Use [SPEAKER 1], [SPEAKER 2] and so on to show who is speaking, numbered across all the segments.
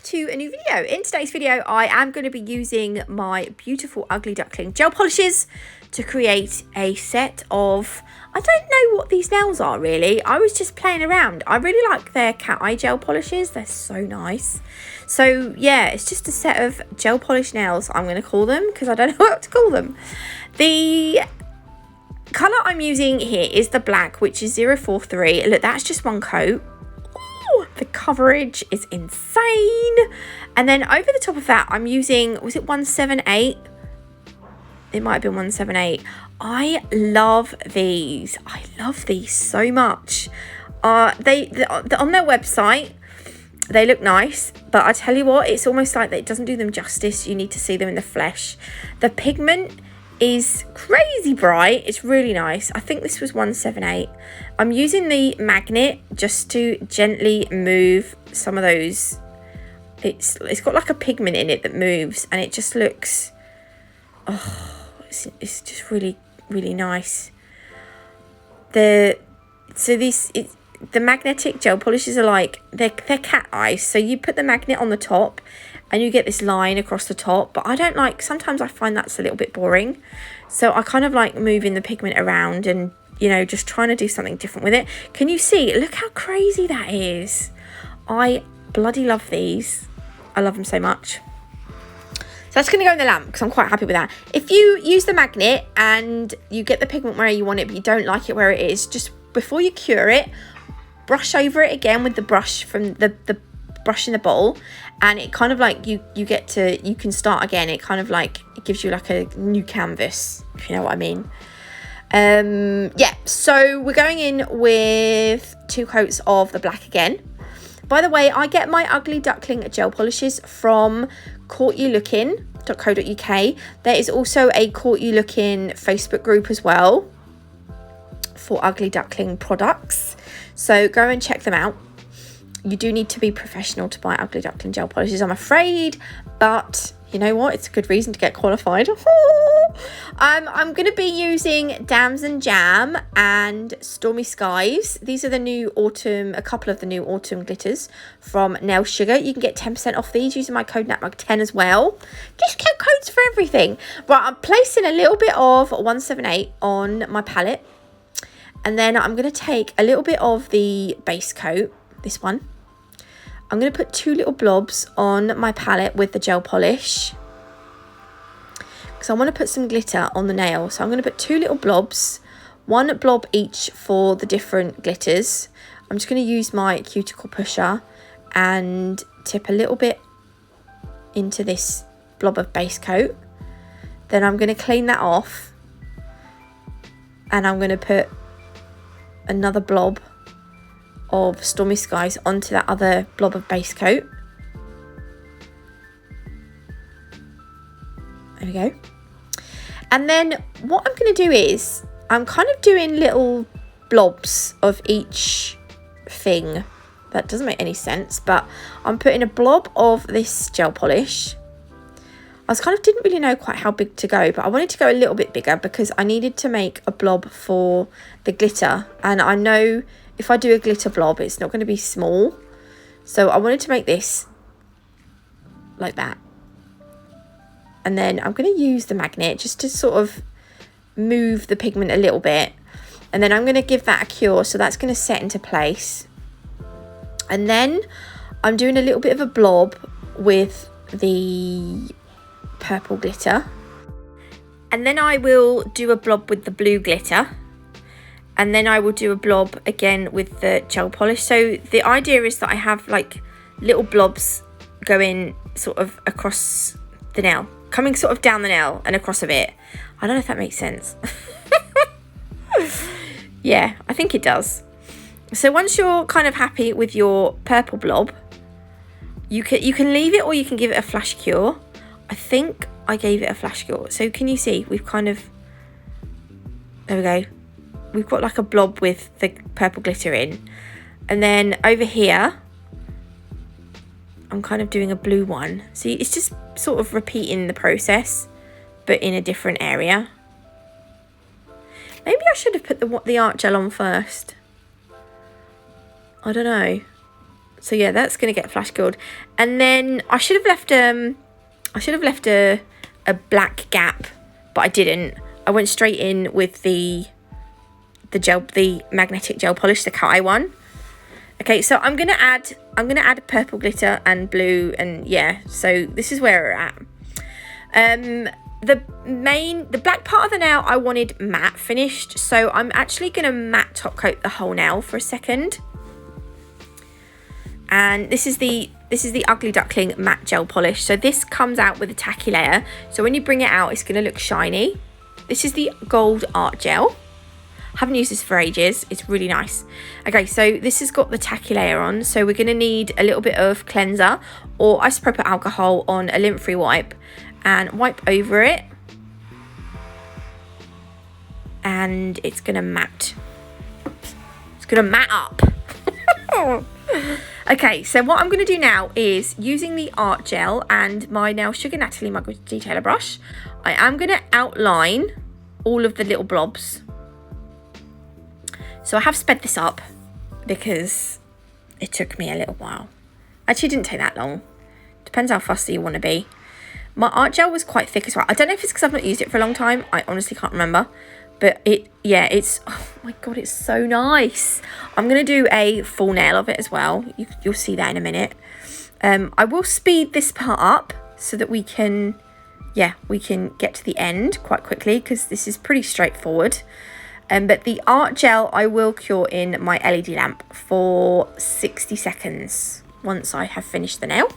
[SPEAKER 1] to a new video. In today's video, I am going to be using my beautiful Ugly Duckling gel polishes to create a set of, I don't know what these nails are really. I was just playing around. I really like their cat eye gel polishes. They're so nice. So yeah, it's just a set of gel polish nails, I'm going to call them, because I don't know what to call them. The colour I'm using here is the black, which is 043. Look, that's just one coat. The coverage is insane. And then over the top of that, I'm using, was it 178? It might have been 178. I love these. I love these so much. On their website, they look nice, but I tell you what, it's almost like that it doesn't do them justice. You need to see them in the flesh. The pigment is crazy bright. It's really nice. I think this was 178. I'm using the magnet just to gently move some of those. It's got like a pigment in it that moves, and it just looks, oh, it's just really nice. The magnetic gel polishes are like, they're cat eyes, so you put the magnet on the top and you get this line across the top, but I don't like, sometimes I find that's a little bit boring, so I kind of like moving the pigment around and, you know, just trying to do something different with it. Can you see? Look how crazy that is. I bloody love these. I love them so much. So that's going to go in the lamp because I'm quite happy with that. If you use the magnet and you get the pigment where you want it, but you don't like it where it is, just before you cure it, brush over it again with the brush from the brush in the bowl, and it kind of like you can start again. It kind of like, it gives you like a new canvas, if you know what I mean. Yeah, so we're going in with 2 coats of the black again. By the way, I get my Ugly Duckling gel polishes from courtyouLooking.co.uk. There is also a Court You Looking Facebook group as well for Ugly Duckling products, so go and check them out. You do need to be professional to buy Ugly Duckling gel polishes, I'm afraid, but you know what, it's a good reason to get qualified. I'm going to be using Dams and Jam and Stormy Skies. These are the new autumn, a couple of the new autumn glitters from Nail Sugar. You can get 10% off these using my code NATMUG10 as well. Just get codes for everything. Right, I'm placing a little bit of 178 on my palette, and then I'm going to take a little bit of the base coat, this one. I'm going to put 2 little blobs on my palette with the gel polish, because I want to put some glitter on the nail. So I'm going to put 2 little blobs, 1 blob each for the different glitters. I'm just going to use my cuticle pusher and tip a little bit into this blob of base coat. Then I'm going to clean that off, and I'm going to put another blob of Stormy Skies onto that other blob of base coat. There we go. And then what I'm going to do is, I'm kind of doing little blobs of each thing. That doesn't make any sense, but I'm putting a blob of this gel polish. I didn't really know quite how big to go, but I wanted to go a little bit bigger because I needed to make a blob for the glitter, and I know if I do a glitter blob, it's not going to be small. So I wanted to make this like that. And then I'm going to use the magnet just to sort of move the pigment a little bit. And then I'm going to give that a cure. So that's going to set into place. And then I'm doing a little bit of a blob with the purple glitter. And then I will do a blob with the blue glitter. And then I will do a blob again with the gel polish. So the idea is that I have like little blobs going sort of across the nail, coming sort of down the nail and across a bit. I don't know if that makes sense. Yeah, I think it does. So once you're kind of happy with your purple blob, you can leave it or you can give it a flash cure. I think I gave it a flash cure. So can you see, we've kind of, there we go. We've got like a blob with the purple glitter in. And then over here, I'm kind of doing a blue one. So it's just sort of repeating the process, but in a different area. Maybe I should have put the art gel on first. I don't know. So yeah, that's going to get flash cured. And then I should have left a black gap, but I didn't. I went straight in with the magnetic gel polish, the cut eye one. Okay, so I'm gonna add purple glitter and blue, and yeah, so this is where we're at. The black part of the nail I wanted matte finished, so I'm actually gonna matte top coat the whole nail for a second. And this is the Ugly Duckling matte gel polish. So this comes out with a tacky layer, so when you bring it out, it's gonna look shiny. This is the gold art gel. Haven't used this for ages. It's really nice. Okay, so this has got the tacky layer on, so we're going to need a little bit of cleanser or isopropyl alcohol on a lint-free wipe and wipe over it, and it's going to matte. It's going to matte up. Okay, so what I'm going to do now is, using the art gel and my Nail Sugar Natalie Mugridge detailer brush, I am going to outline all of the little blobs. So I have sped this up because it took me a little while. Actually, it didn't take that long. Depends how fussy you want to be. My art gel was quite thick as well. I don't know if it's because I've not used it for a long time. I honestly can't remember. But it's, oh my God, it's so nice. I'm going to do a full nail of it as well. You'll see that in a minute. I will speed this part up so that we can get to the end quite quickly, because this is pretty straightforward. But the art gel I will cure in my LED lamp for 60 seconds once I have finished the nail.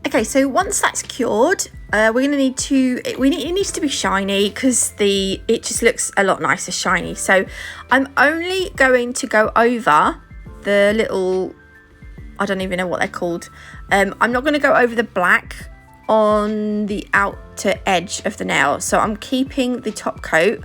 [SPEAKER 1] Okay, so once that's cured, we're going to need to, it needs to be shiny, because it just looks a lot nicer shiny. So I'm only going to go over the little, I don't even know what they're called. I'm not going to go over the black on the outer edge of the nail. So I'm keeping the top coat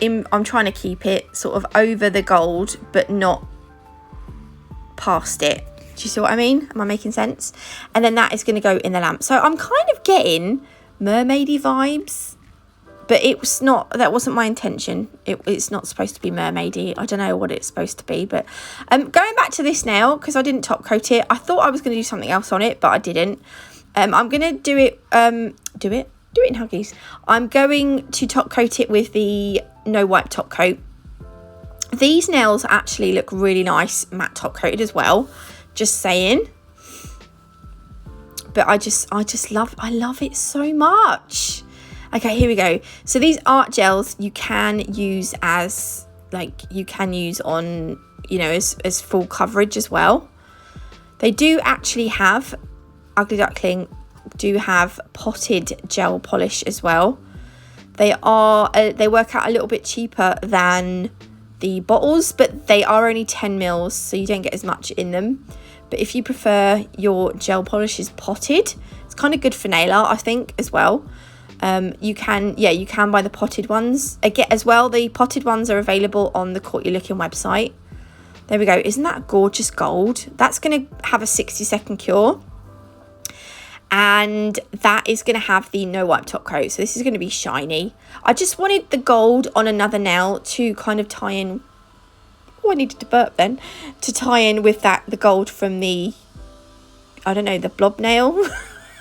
[SPEAKER 1] in, I'm trying to keep it sort of over the gold, but not past it. Do you see what I mean? Am I making sense? And then that is going to go in the lamp. So I'm kind of getting mermaidy vibes, but it was not, that wasn't my intention. It's not supposed to be mermaidy. I don't know what it's supposed to be, but going back to this nail, because I didn't top coat it, I thought I was going to do something else on it, but I didn't. I'm going to do it in Huggies. I'm going to top coat it with the no wipe top coat. These nails actually look really nice matte top coated as well, just saying. But I love it so much. Okay, here we go. So these art gels you can use as, on, as full coverage as well. They do actually have, Ugly Duckling do have potted gel polish as well. They work out a little bit cheaper than the bottles, but they are only 10 mils, so you don't get as much in them. But if you prefer your gel polishes potted, it's kind of good for nail art, I think, as well. You can buy the potted ones again as well. The potted ones are available on the Caught You Looking website. There we go. Isn't that gorgeous gold? That's going to have a 60-second cure. And that is going to have the no wipe top coat. So this is going to be shiny. I just wanted the gold on another nail to kind of tie in. Oh, I needed to burp then. To tie in with the gold from the, I don't know, the blob nail.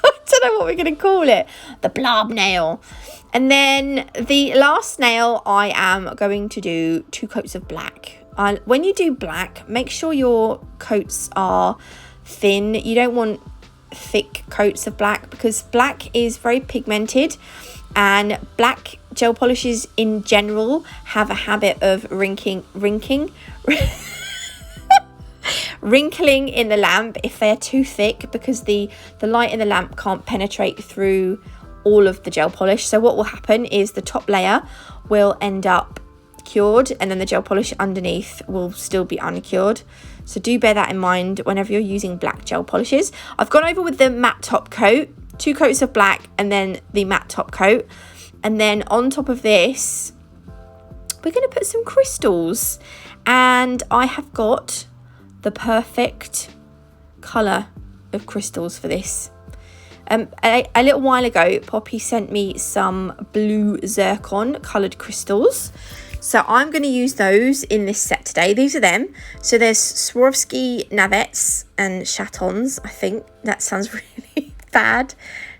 [SPEAKER 1] I don't know what we're going to call it. The blob nail. And then the last nail, I am going to do 2 coats of black. When you do black, make sure your coats are thin. You don't want thick coats of black, because black is very pigmented, and black gel polishes in general have a habit of wrinkling in the lamp if they're too thick, because the light in the lamp can't penetrate through all of the gel polish. So what will happen is the top layer will end up cured, and then the gel polish underneath will still be uncured. So do bear that in mind whenever you're using black gel polishes. I've gone over with the matte top coat, 2 coats of black, and then the matte top coat. And then on top of this, we're going to put some crystals. And I have got the perfect colour of crystals for this. A little while ago, Poppy sent me some blue zircon coloured crystals. So I'm going to use those in this set today. These are them. So there's Swarovski navettes and chatons. I think that sounds really bad.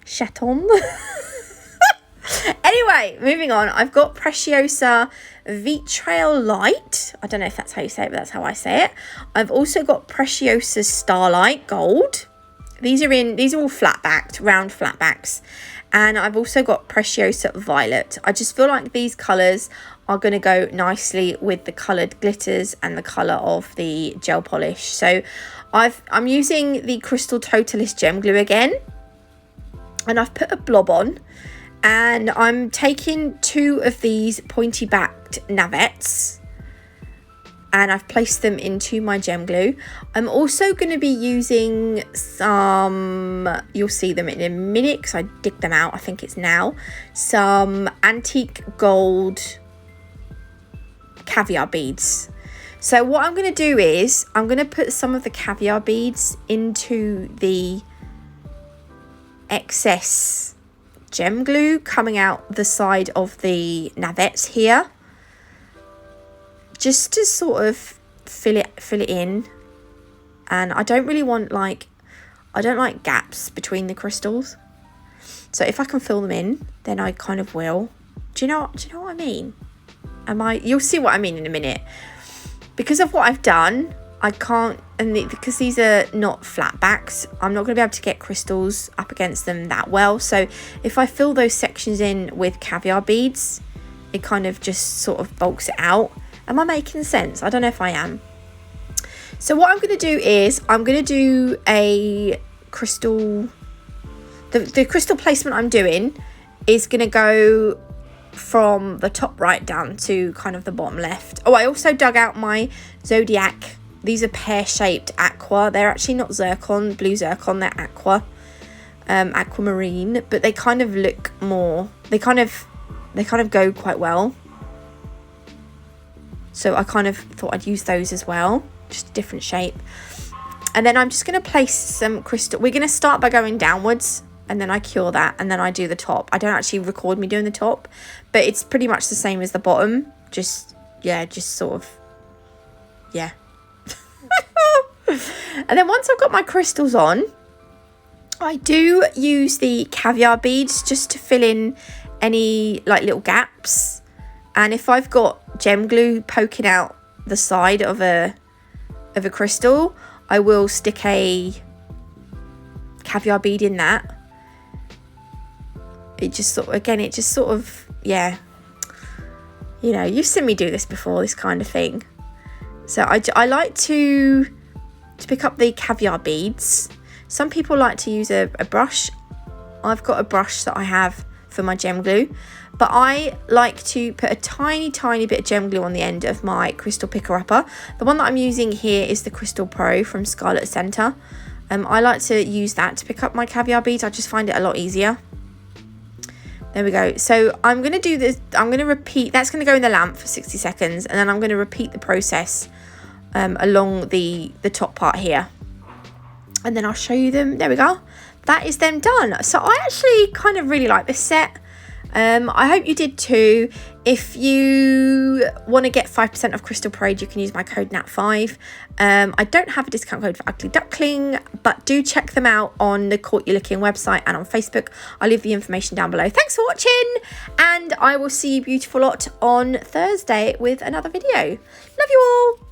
[SPEAKER 1] Chaton. Anyway, moving on. I've got Preciosa Vitrail Light. I don't know if that's how you say it, but that's how I say it. I've also got Preciosa Starlight Gold. These are all flat backed, round flat backs. And I've also got Preciosa Violet. I just feel like these colours are going to go nicely with the coloured glitters and the colour of the gel polish. So I'm using the Crystal Totalist Gem Glue again. And I've put a blob on. And I'm taking 2 of these pointy backed navettes. And I've placed them into my gem glue. I'm also going to be using some, you'll see them in a minute because I dig them out, I think it's now, some antique gold caviar beads. So what I'm going to do is I'm going to put some of the caviar beads into the excess gem glue coming out the side of the navettes here, just to sort of fill it in. And I don't really want I don't like gaps between the crystals, so if I can fill them in, then I kind of will. Do you know what I mean? You'll see what I mean in a minute. Because of what I've done, I can't, because these are not flat backs, I'm not going to be able to get crystals up against them that well. So if I fill those sections in with caviar beads, it kind of just sort of bulks it out. Am I making sense? I don't know if I am. So what I'm going to do is I'm going to do a crystal, the crystal placement I'm doing is going to go from the top right down to kind of the bottom left. Oh, I also dug out my Zodiac. These are pear-shaped aqua. They're actually not zircon, blue zircon. They're aqua, aquamarine. But they kind of look more. They kind of go quite well. So I kind of thought I'd use those as well, just a different shape. And then I'm just going to place some crystal. We're going to start by going downwards, and then I cure that, and then I do the top. I don't actually record me doing the top, but it's pretty much the same as the bottom. Just sort of, yeah. And then once I've got my crystals on, I do use the caviar beads just to fill in any little gaps. And if I've got gem glue poking out the side of a crystal, I will stick a caviar bead in that. It just sort of, yeah, you know, you've seen me do this before, this kind of thing. So I like to pick up the caviar beads. Some people like to use a brush. I've got a brush that I have for my gem glue, but I like to put a tiny bit of gem glue on the end of my crystal picker upper. The one that I'm using here is the Crystal Pro from Scarlet Centre. I like to use that to pick up my caviar beads. I just find it a lot easier. There we go. So I'm going to do this. I'm going to repeat. That's going to go in the lamp for 60 seconds. And then I'm going to repeat the process along the top part here. And then I'll show you them. There we go. That is them done. So I actually kind of really like this set. I hope you did too. If you want to get 5% off Crystal Parade, you can use my code NAT5. I don't have a discount code for Ugly Duckling, but do check them out on the Caught You Looking website and on Facebook. I'll leave the information down below. Thanks for watching, and I will see you beautiful lot on Thursday with another video. Love you all.